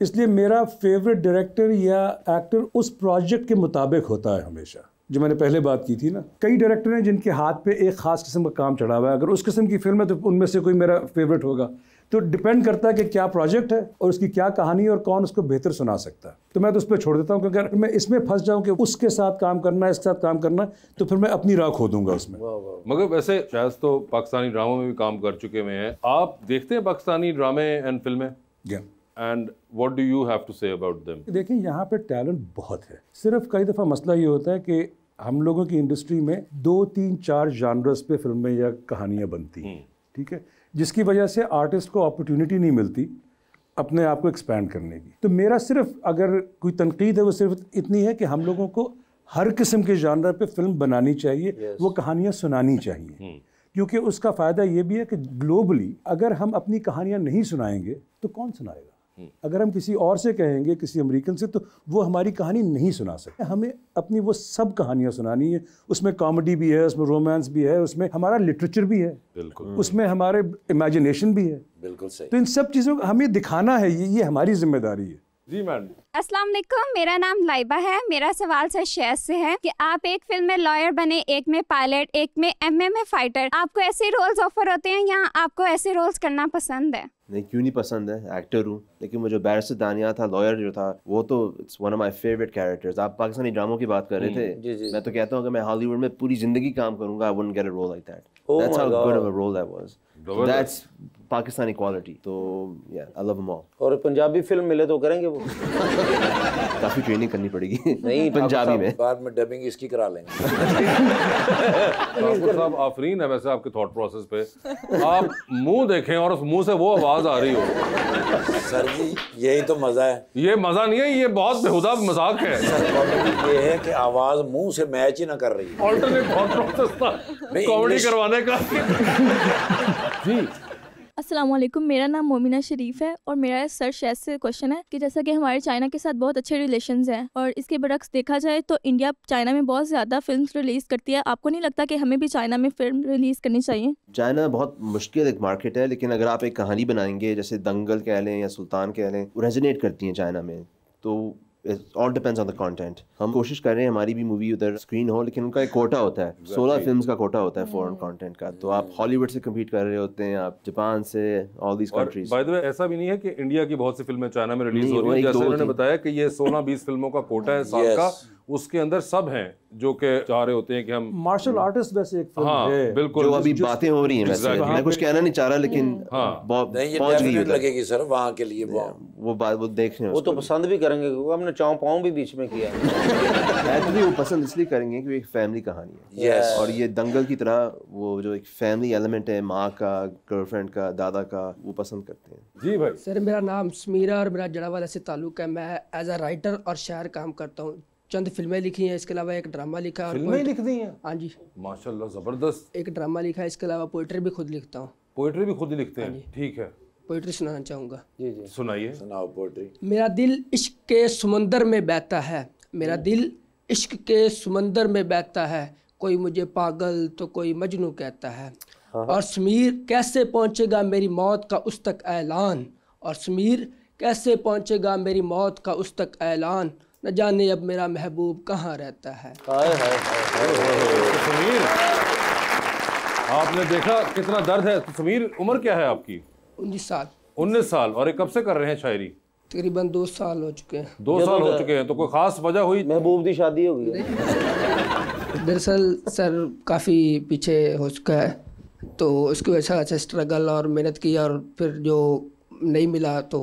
इसलिए मेरा फेवरेट डायरेक्टर या एक्टर उस प्रोजेक्ट के मुताबिक होता है हमेशा। जो मैंने पहले बात की थी ना, कई डायरेक्टर हैं जिनके हाथ पे एक ख़ास किस्म का काम चढ़ा हुआ है। अगर उस किस्म की फिल्म है तो उनमें से कोई मेरा फेवरेट होगा। तो डिपेंड करता है कि क्या प्रोजेक्ट है और उसकी क्या कहानी है और कौन उसको बेहतर सुना सकता है। तो मैं तो उस पर छोड़ देता हूँ, क्योंकि अगर मैं इसमें फंस जाऊँ कि उसके साथ काम करना है, इसके साथ काम करना है, तो फिर मैं अपनी राह खो दूंगा उसमें। मगर वैसे शायद तो पाकिस्तानी ड्रामों में भी काम कर चुके हुए हैं। आप देखते हैं पाकिस्तानी ड्रामे एंड फिल्में? And what do you have to say about them? देखिए, यहाँ पे टैलेंट बहुत है। सिर्फ कई दफ़ा मसला ये होता है कि हम लोगों की इंडस्ट्री में 2-3-4 जानर्स पे फिल्में या कहानियाँ बनती हैं, ठीक है, जिसकी वजह से आर्टिस्ट को अपॉर्चुनिटी नहीं मिलती अपने आप को एक्सपैंड करने की। तो मेरा सिर्फ अगर कोई तनकीद है वो सिर्फ इतनी है कि हम लोगों को हर किस्म के जानर पे फिल्म बनानी चाहिए, वो कहानियाँ सुनानी चाहिए, क्योंकि उसका फ़ायदा ये भी है कि ग्लोबली अगर हम अपनी कहानियाँ नहीं सुनाएंगे तो कौन सुनाएगा? अगर हम किसी और से कहेंगे, किसी अमेरिकन से, तो वो हमारी कहानी नहीं सुना सकते। हमें अपनी वो सब कहानियाँ सुनानी है। उसमें कॉमेडी भी है, उसमें रोमांस भी है, उसमें हमारा लिटरेचर भी है, बिल्कुल, उसमें हमारे इमेजिनेशन भी है। बिल्कुल सही। तो इन सब चीज़ों को हमें दिखाना है, ये हमारी जिम्मेदारी है। जी मैम। अस्सलाम वालेकुम, मेरा नाम लाइबा है। मेरा सवाल सर शैद से है कि आप एक फिल्म में लॉयर बने, एक में पायलट, एक में MMA फाइटर। आपको ऐसे रोल्स ऑफर होते हैं या आपको ऐसे रोल्स करना पसंद है? नहीं, क्यों नहीं पसंद है, एक्टर हूँ। लेकिन वो जो बैरिस्टर दानिया था, लॉयर जो था, वो तो it's one of my favourite characters. आप पाकिस्तानी ड्रामों की बात कर रहे थे, मैं तो कहता हूँ कि मैं हॉलीवुड में पूरी जिंदगी काम करूंगा, I wouldn't get a role like that. That's how good of a role that was. That's Pakistani quality. तो yeah I love them all. और पंजाबी फिल्म मिले तो करेंगे वो? काफी ट्रेनिंग करनी पड़ेगी नहीं पंजाबी में। बाद में डबिंग इसकी करा लेंगे। साहब आफरीन है वैसे आपके थॉट प्रोसेस पे। आप मुंह देखें और उस मुंह से वो आवाज आ रही हो। सर जी यही तो मजा है। ये मजा नहीं है, ये बहुत बेहुदा मजाक है। सर कॉमेडी ये है कि आवाज मुंह से मैच ही ना कर रही। ऑल्टरनेट थॉट प्रोसेस था कॉमेडी करवाने का। जी अस्सलाम वालेकुम, मेरा नाम मोमिना शरीफ है और मेरा सर शैद से क्वेश्चन है कि जैसा कि हमारे चाइना के साथ बहुत अच्छे रिलेशंस हैं और इसके बरक्स देखा जाए तो इंडिया चाइना में बहुत ज़्यादा फिल्म्स रिलीज़ करती है। आपको नहीं लगता कि हमें भी चाइना में फिल्म रिलीज़ करनी चाहिए? चाइना बहुत मुश्किल एक मार्केट है, लेकिन अगर आप एक कहानी बनाएंगे, जैसे दंगल कह लें या सुल्तान कह लें, वो रेजोनेट करती हैं चाइना में। तो all depends on the content. हम कोशिश कर रहे हैं हमारी भी मूवी उधर स्क्रीन हो, लेकिन उनका एक कोटा होता है, 16 फिल्म्स का कोटा होता है फॉरेन कंटेंट का। तो आप हॉलीवुड से कम्पीट कर रहे होते हैं, आप जापान से, all these countries. By the way ऐसा भी नहीं है कि इंडिया की बहुत सी फिल्में चाइना में रिलीज हो रही है। जैसे उन्होंने बताया कि ये 16-20 फिल्मों का कोटा है साल का, उसके अंदर सब हैं जो कि चाह रहे होते हैं कि हम मार्शल आर्टिस्ट वैसे एक फिल्म हाँ, है बिल्कुल जो अभी बातें हो रही हैं वैसे मैं कुछ कहना नहीं चाह रहा लेकिन नहीं, ये पहुंच गई डेफिनेट लगेगी सर वहाँ के लिए वो बात वो देखने वो तो पसंद भी करेंगे क्योंकि हमने चाव पाँव भी बीच में किया एक्चुअली वो पसंद इसलिए करेंगे क्योंकि एक फैमिली कहानी है और ये दंगल की तरह वो जो एक फैमिली एलिमेंट है माँ का गर्लफ्रेंड का दादा का वो पसंद करते हैं। जी भाई सर मेरा नाम समीरा और मेरा जड़ावाला से ताल्लुक है। मैं एज अ राइटर और शायर काम करता हूँ। चंद फिल्में लिखी हैं, इसके अलावा एक ड्रामा लिखा है। फिल्में लिख दी हैं? हाँ जी माशाल्लाह जबरदस्त। एक ड्रामा लिखा है, इसके अलावा पोइट्री भी खुद लिखता हूँ। पोइट्री भी खुद ही लिखते हैं? ठीक है, पोइट्री सुनाना चाहूँगा। जी जी सुनाइए। सुनाओ पोइट्री। मेरा दिल इश्क के समंदर में बहता है, मेरा दिल इश्क के समंदर में बहता है, कोई मुझे पागल तो कोई मजनू कहता है। और समीर कैसे पहुँचेगा मेरी मौत का उस तक ऐलान, और समीर कैसे पहुँचेगा मेरी मौत का उस तक ऐलान, न जाने अब मेरा महबूब कहाँ रहता है। समीर आपने देखा कितना दर्द है। तो समीर उम्र क्या है आपकी? 19 साल। 19 साल। और ये कब से कर रहे हैं शायरी? तकरीबन 2 साल हो चुके हैं। 2 साल हो चुके हैं। तो कोई खास वजह हुई? महबूब की शादी हो गई? दरअसल सर काफ़ी पीछे हो चुका है, तो उसकी वजह से स्ट्रगल और मेहनत की, और फिर जो नहीं मिला तो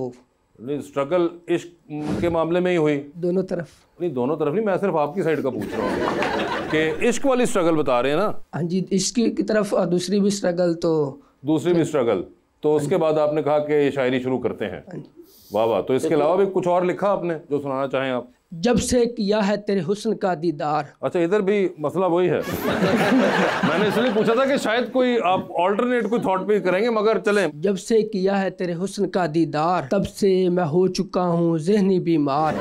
नहीं। स्ट्रगल इश्क के मामले में ही हुई? दोनों तरफ। नहीं दोनों तरफ नहीं, मैं सिर्फ आपकी साइड का पूछ रहा हूँ कि इश्क वाली स्ट्रगल बता रहे हैं ना? हाँ जी, इश्क की तरफ और दूसरी भी स्ट्रगल। तो दूसरी भी स्ट्रगल। तो उसके बाद आपने कहा कि ये शायरी शुरू करते हैं। वाह वाह। तो इसके अलावा भी कुछ और लिखा आपने जो सुनाना चाहें आप? जब से किया है तेरे हुस्न का दीदार। अच्छा, इधर भी मसला वही है। मैंने इसलिए पूछा था कि शायद कोई आप ऑल्टरनेट कोई थॉट पे करेंगे, मगर चलें। जब से किया है तेरे हुस्न का दीदार, तब से मैं हो चुका हूँ ज़हनी बीमार।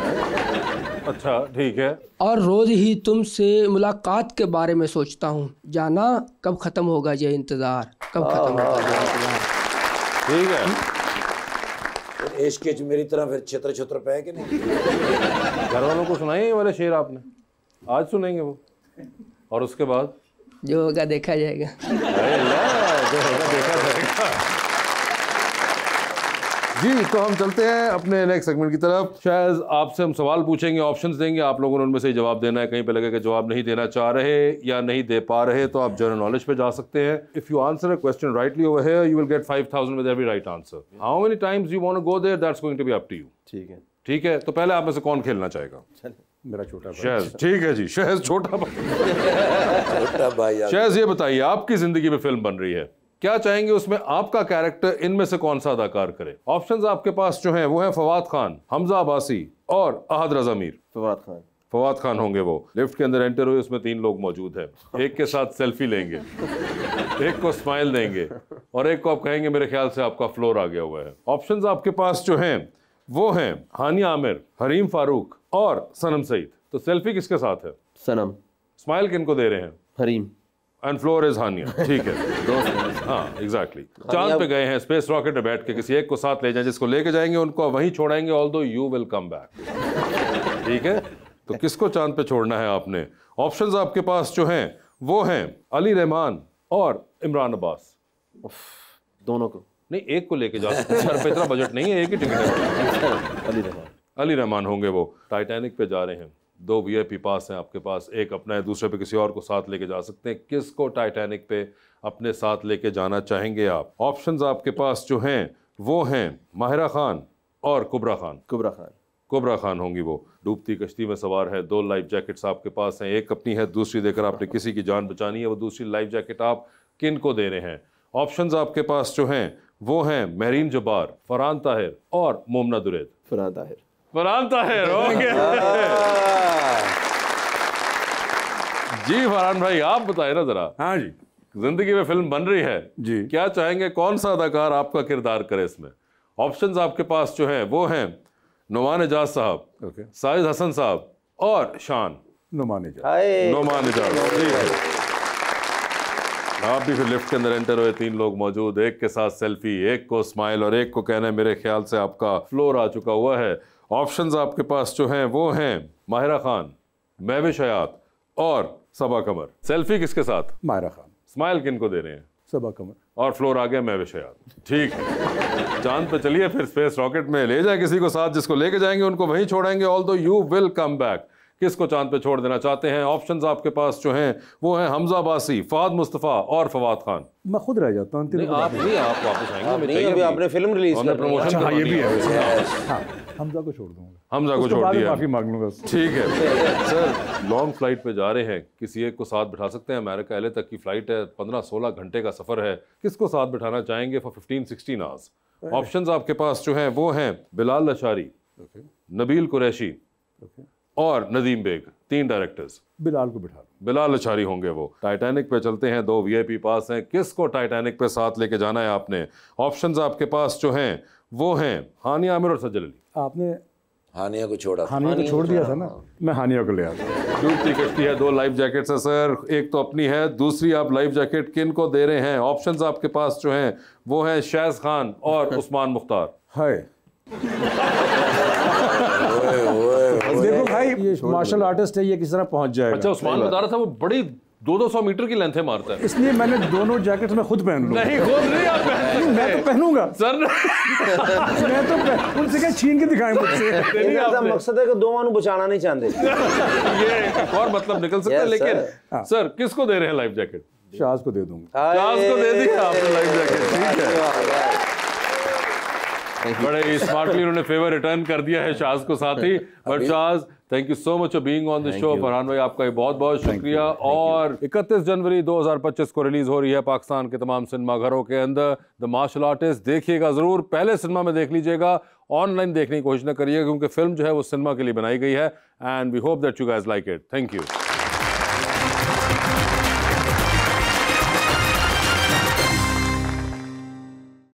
अच्छा ठीक है। और रोज ही तुमसे मुलाकात के बारे में सोचता हूँ, जाना कब खत्म होगा ये इंतजार, कब खत्म होगा ये इंतजार। ठीक है। इश्क के मेरी तरह फिर छित्र छित्र पे है कि नहीं? घर वालों को सुनाए ये वाले शेर आपने? आज सुनेंगे वो, और उसके बाद जो होगा देखा जाएगा। जो होगा देखा जाएगा। जी, तो हम चलते हैं अपने नेक्स्ट सेगमेंट की तरफ। शायद आपसे हम सवाल पूछेंगे, ऑप्शंस देंगे, आप लोगों ने उनमें से जवाब देना है। कहीं पे लगे कि जवाब नहीं देना चाह रहे या नहीं दे पा रहे तो आप जनरल नॉलेज पे जा सकते हैं। If you answer a question rightly over here you will get 5000 with every right answer. How many times you want to go there, that's going to be up to you. ठीक है। ठीक है, तो पहले आप में से कौन खेलना चाहेगा? मेरा छोटा भाई। शहज। ठीक है जी, शहज छोटा भाई। छोटा भाई। शहज, ये बताइए आपकी जिंदगी में फिल्म बन रही है, क्या चाहेंगे उसमें आपका कैरेक्टर इनमें से कौन सा अदाकार करे? ऑप्शंस आपके पास जो हैं वो हैं फवाद खान, हमजा अब्बासी और अहद रज़ा मीर। फवाद खान। फवाद खान होंगे वो। लिफ्ट के अंदर एंटर हुए, उसमें 3 लोग मौजूद हैं। एक के साथ सेल्फी लेंगे, एक को स्माइल देंगे और एक को आप कहेंगे मेरे ख्याल से आपका फ्लोर आ गया हुआ है। ऑप्शंस आपके पास जो हैं वो हैं हानिया आमिर, हरीम फारूक और सनम सईद। तो सेल्फी किसके साथ है? सनम। स्माइल किनको दे रहे हैं? हरीम। एंड फ्लोर इज हानिया। ठीक है, दोस्त। हाँ एग्जैक्टली। चांद पे गए हैं, स्पेस रॉकेट में बैठ के किसी एक को साथ ले जाएं, जिसको लेके जाएंगे उनको वहीं छोड़ेंगे, although you will come back. ठीक है, तो किसको चांद पे छोड़ना है आपने? ऑप्शंस आपके पास जो हैं वो हैं अली रहमान और इमरान अब्बास। दोनों को नहीं, एक को लेके जा सकते हैं, सर पे इतना बजट नहीं है, एक ही टिकट है। अली रहमान। अली रहमान होंगे वो। टाइटैनिक पे जा रहे हैं, 2 VIP पास हैं आपके पास, एक अपना है, दूसरे पे किसी और को साथ लेके जा सकते हैं। किसको टाइटैनिक पे अपने साथ लेके जाना चाहेंगे आप? ऑप्शंस आपके पास जो हैं वो हैं माहिरा खान और कुबरा खान। कुबरा खान। कुबरा खान होंगी वो। डूबती कश्ती में सवार है, 2 लाइफ जैकेट्स आपके पास हैं, एक अपनी है, दूसरी देकर आपने किसी की जान बचानी है। वो दूसरी लाइफ जैकेट आप किन को दे रहे हैं? ऑप्शंस आपके पास जो हैं वो हैं महरीन जब्बार, फरहान ताहिर और मोमना दुरैद। फरहान ताहिर। फरहान ताहिर होंगे। जी फरहान भाई, आप बताएं ना जरा। हाँ जी। जिंदगी में फिल्म बन रही है जी, क्या चाहेंगे कौन सा अदाकार आपका किरदार करे इसमें? ऑप्शंस आपके पास जो हैं वो हैं नुमान एजाज साहब, साजिद हसन साहब और शान। नुमान एजाज। नुमान एजाज। आप भी फिर लिफ्ट के अंदर एंटर हुए, 3 लोग मौजूद, एक के साथ सेल्फी, एक को स्माइल और एक को कहना है मेरे ख्याल से आपका फ्लोर आ चुका हुआ है। ऑप्शंस आपके पास जो हैं वो हैं माहिरा खान, महविश हयात और सबा कमर। सेल्फी किसके साथ? माहिरा खान। स्माइल किन को दे रहे हैं? सबा कमर। और फ्लोर आ गया महविश हयात। ठीक है, चांद पे चलिए, फिर स्पेस रॉकेट में ले जाए किसी को साथ, जिसको लेके जाएंगे उनको वहीं छोड़ेंगे, although you will come back. किसको चांद पे छोड़ देना चाहते हैं? ऑप्शंस आपके पास जो हैं वो हैं हमजा अब्बासी, फहद मुस्तफ़ा और फवाद खान। मैं खुद रह जाता हूँ। आप वापस आएंगे। नहीं, अभी आपने फिल्म रिलीज कर प्रमोशन। हाँ, ये भी है। हाँ, हमजा को छोड़ दूंगा। हमजा को छोड़ दिया, माफी मांग लूंगा। ठीक है सर। लॉन्ग फ्लाइट पे जा रहे हैं, किसी एक को साथ बिठा सकते हैं? अमेरिका LA तक की फ्लाइट है, 15-16 घंटे का सफर है। किसको साथ बिठाना चाहेंगे फॉर 15-16 आवर्स? ऑप्शंस आपके पास जो हैं वो हैं बिलाल लशारी, नबील कुरैशी और नदीम बेग। 3 डायरेक्टर्स। बिलाल को बिठा, बिलाल लशारी होंगे वो। टाइटैनिक पे चलते हैं, 2 VIP पास हैं। किसको टाइटैनिक पे साथ लेके जाना है आपने? ऑप्शंस आपके पास जो हैं वो हैं हानिया आमिर और सज्जल अली। आपने हानिया को छोड़ा, हानिया को छोड़ दिया था ना, मैं हानिया को ले आता। डूबती कश्ती है, 2 लाइफ जैकेट्स है सर, एक तो अपनी है, दूसरी आप लाइफ जैकेट किन को दे रहे हैं? ऑप्शंस आपके पास जो हैं वो हैं शायज खान और उस्मान मुख्तार। हाय देखो भाई, ये मार्शल आर्टिस्ट है, ये किस तरह पहुंच जाएगा? अच्छा, उस्मान बता रहा था वो बड़ी 200-200 मीटर की लेंथ मारता है, इसलिए मैंने दोनों जैकेट्स में खुद पहन लूंगा। नहीं, खुद नहीं आप पहन, मैं तो पहनूंगा सर। मैं तो उनसे क्या छीन के दिखाएं मुझसे? मकसद है कि दोवां नू बचाना नहीं चाहते। ये एक और मतलब निकल सकता है, लेकिन सर किसको दे रहे हैं लाइफ जैकेट? शाज को दे दूंगा। शाज को दे दिया आपने लाइफ जैकेट, ठीक है। बड़े स्मार्टली उन्होंने फेवर रिटर्न कर दिया है शाज को साथ ही। But Shaz, thank you so much for being on the show. Farhan भाई, आपका बहुत बहुत शुक्रिया। और 31 जनवरी 2025 को रिलीज हो रही है पाकिस्तान के तमाम सिनेमाघरों के अंदर द मार्शल आर्टिस्ट। देखिएगा जरूर, पहले सिनेमा में देख लीजिएगा, ऑनलाइन देखने की कोशिश न करिएगा क्योंकि फिल्म जो है वो सिनेमा के लिए बनाई गई है। And we hope that you guys like it. Thank you.